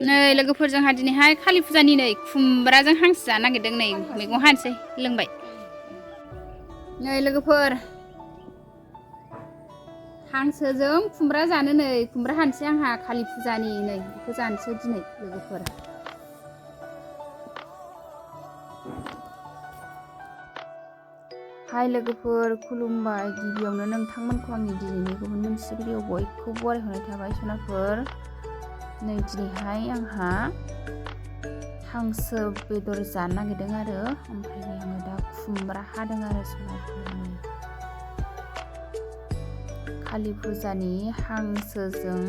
नै लोगोफोरजोंहा दिनैहाय कालि फुजानि नै खुमब्राजों हांसो जानो नागिरदों नै मैगं हानोसै लोंबाय नै लोगोफोर हांसोजों खुमब्रा जानो नै खुमब्रा हानोसै आंहा कालि फुजानि नै बेखौ जानोसै दिनै लोगोफोर हाय लोगोफोर खुलुमबाय गिबियावनो नोंथांमोनखौ आंनि दिनैनि गुबुन मोनसे भिडिअ बयखौबो बरायहरनाय थाबाय सनाफोर नै दिनैहाय आंहा हांसो बेदर जानो नागिरदों आरो ओमफ्राय आङो दा खुमब्रा हादों आरो सनाफोरनि कालि फुजानि हांसोजों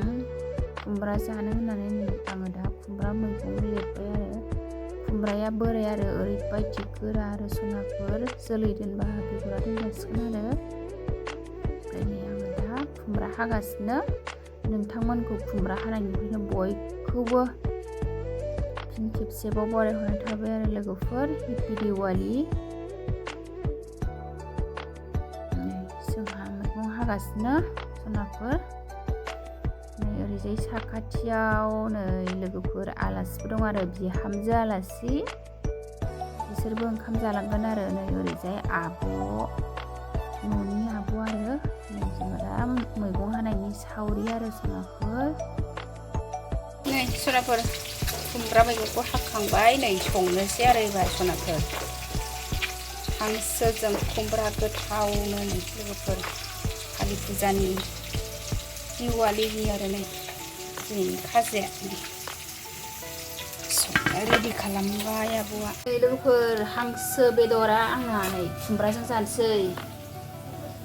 खुमब्रा जानो होननानै आङो दा खुमब्रा मैगं लेबबाय आरो खुमब्राया बोराय आरो ओरैबायदि गोरा आरो सनाफोर जोलै दोनबा बेदरा दोनजासिगोन आरो ओमफ्राय आङो दा खुमब्रा हागासिनो नोंथांमोनखौ खुमब्रा हानायनिफ्रायनो बयखौबो फिन खेबसेबाव बरायहरनाय थाबाय आरो लोगोफोर हेपि दिवाली जोंहा मैगं हागासिनो सनाफोर नै ओरैजाय साखाथियाव नै लोगोफोर आलासिबो दं आरो बिहामजो आलासि बिसोरबो ओंखाम जालांगोन आरो नै ओरैजाय आब' न'नि आब' आरो नै जोङो दा मैगं हानायनि सावरि आरो सनाफोर नै सनाफोर खुमब्रा मैगंखौ हाखांबाय नै संनोसै आरो एबार सनाफोर हांसोजों खुमब्रा गोथावनो नै लोगोफोर कालि फुजानि दिवालीनि आरो नै दिनैनि खाजाया रेडि खालामबाय आब'आ नै लोगोफोर हांसो बेदरा आंना नै खुमब्राजों जानोसै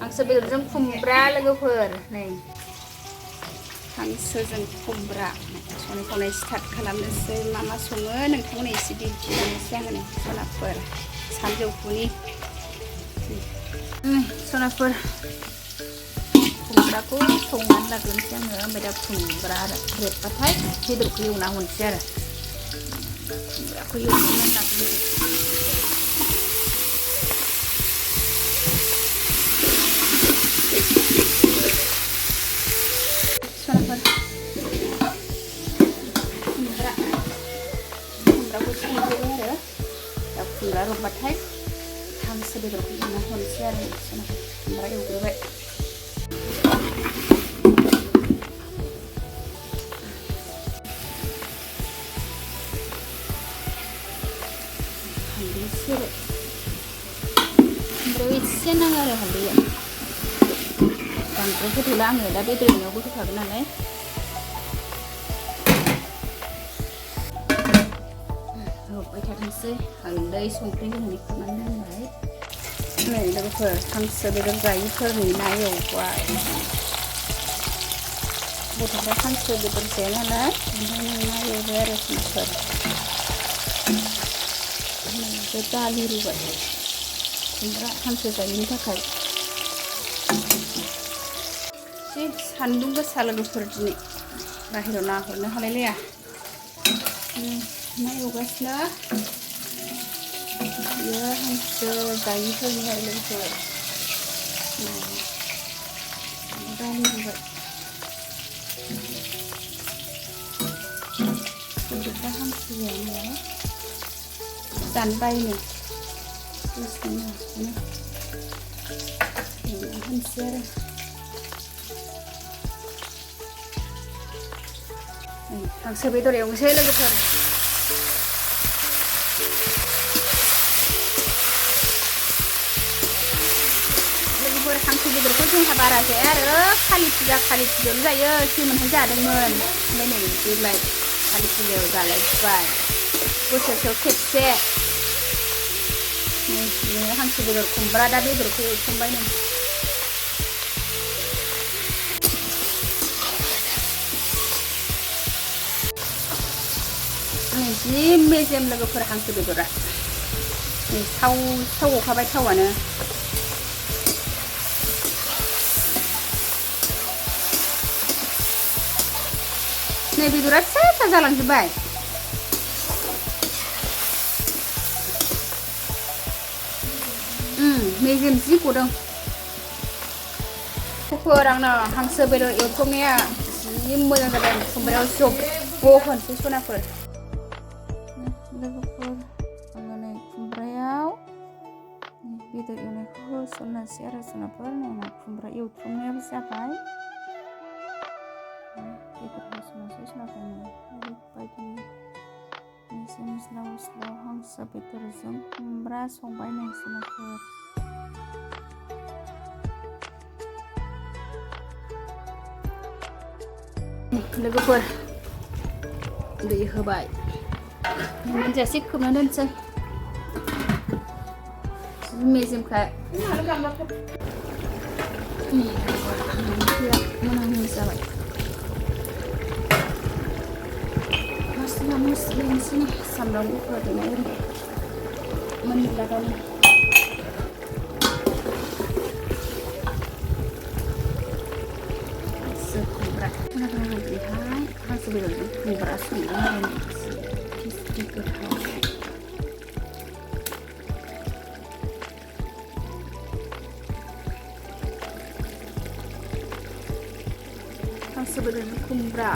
हांसो बेदरजों खुमब्रा लोगोफोर नै हांसोजों खुमब्रा संनाय खावनाय स्टार्ट खालामनोसै मा मा सङो नोंथांमोननो एसे दिन्थिलांनोसै आङो नै सनाफोर सानजौफुनि सनाफोर खुमब्राखौ संनानै लाग्रोनोसै आङो ओमफ्राय दा खुमब्रा रेबबाथाय बेदरखौ एवना हरनोसै आरो खुमब्राखौ एवनानै लाग्रोनोसै सनाफोर खुमब्राखौ संजोबो आरो दा खुमब्रा रबबाथाय हांसो बेदरखौ एवना हरनोसै आरो सनाफोर खुमब्रा एवग्रोबाय खुमब्रायाव एसे नाङो आरो हालदैया बांद्राय होथ'ला आङो दा बेदर एवनायावबो होखागोन नालाय रबबाय थाथोंसै हालदै संख्रि होनानै खालामनानै दोनबाय नै लोगोफोर हांसो बेदर जायैफोरनि ना एवबाय गथ'फ्रा हांसो बेदर जाया नालाय ओंखायनो ना एवबाय आरो सनाफोर दालि रुबाय खुमब्रा हांसो जायैनि थाखाय एसे सान्दुं गोसा लोगोफोर दिनै बाहेरायाव नाहरनो हालायलाया ना एवगासिनो बियो हांसो जायैफोरनि आरो लोगोफोर दालि रुबाय गथ'फ्रा हांसो जाया नालाय जानो बायनो होनसै आरो हांसो बेदर एवनोसै लोगोफोर हांसो बेदरखौ जोंहा बारा जाया आरो कालि फुजायावनो जायो सेमोनहाय जादोंमोन ओमफ्राय नै देग्लाय कालि फुजायाव जालायबाय बोसोरसेयाव खेबसे हांसो बेदर खुमब्रा दा बेदरखौ एवखांबाय नै जि मेजेम लोगोफोर हांसो बेदरा नै थाव गखाबाय थावानो नै बेदरा फिसा फिसा जालांजोब्बाय मेजेम जि गदों लोगोफोर आंना हांसो बेदर एवथ्रमनाया जि मोजां जादों खुमब्रायाव जब होनसै सनाफोर लोगोफोर आङो नै खुमब्रायाव बेदर एवनायखौ होसननोसै आरो सनाफोर नायना खुमब्रा एवथ्रमनायाबो जाबाय बेदर होसननोसै सनाफोर ओरैबायदि एसे मस्ला हांसो बेदरजों खुमब्रा संबाय नै सनाफोर लोगोफोर दै होबाय मोनजासे खोबना दोनसै मेजेमखा मोनां जाबाय मस्ला होनोसै सामब्राम गुफुर देनाय मोनलागानि खुमब्रा बेहाय हांसो बेदरजों खुमब्रा संदों आरो टेस्टि गोथाव हांसो बेदरजों खुमब्रा